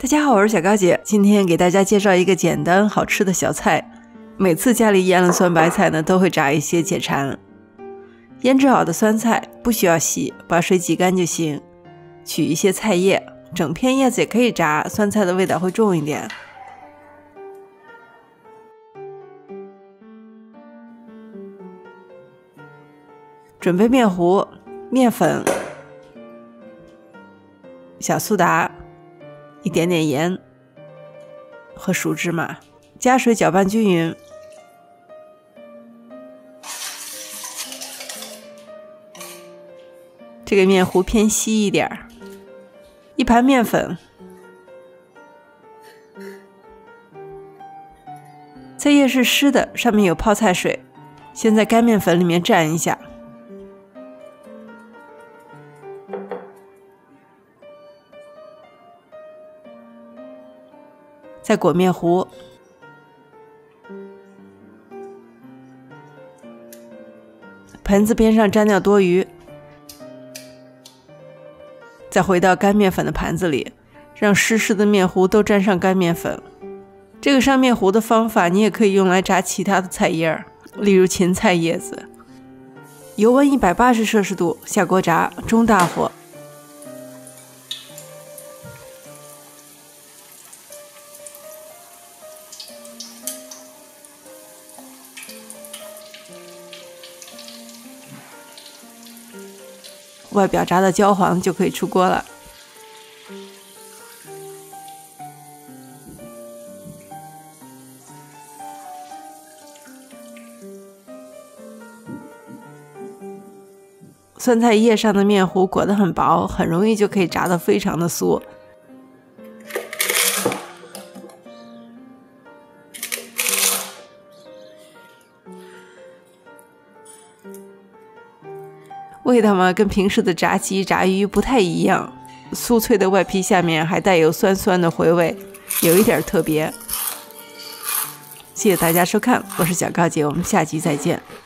大家好，我是小高姐，今天给大家介绍一个简单好吃的小菜。每次家里腌了酸白菜呢，都会炸一些解馋。腌制好的酸菜不需要洗，把水挤干就行。取一些菜叶，整片叶子也可以炸，酸菜的味道会重一点。准备面糊、面粉、小苏打、一点点盐和熟芝麻，加水搅拌均匀。这个面糊偏稀一点，一盘面粉，菜叶是湿的，上面有泡菜水，先在干面粉里面蘸一下。再裹面糊，盆子边上沾掉多余，再回到干面粉的盘子里，让湿湿的面糊都沾上干面粉。这个上面糊的方法你也可以用来炸其他的菜叶，例如芹菜叶子。油温180摄氏度，下锅炸，中大火。外表炸到焦黄就可以出锅了。酸菜叶上的面糊裹得很薄，很容易就可以炸得非常的酥。味道嘛，跟平时的炸鸡、炸鱼不太一样，酥脆的外皮下面还带有酸酸的回味，有一点特别。谢谢大家收看，我是小高姐，我们下集再见。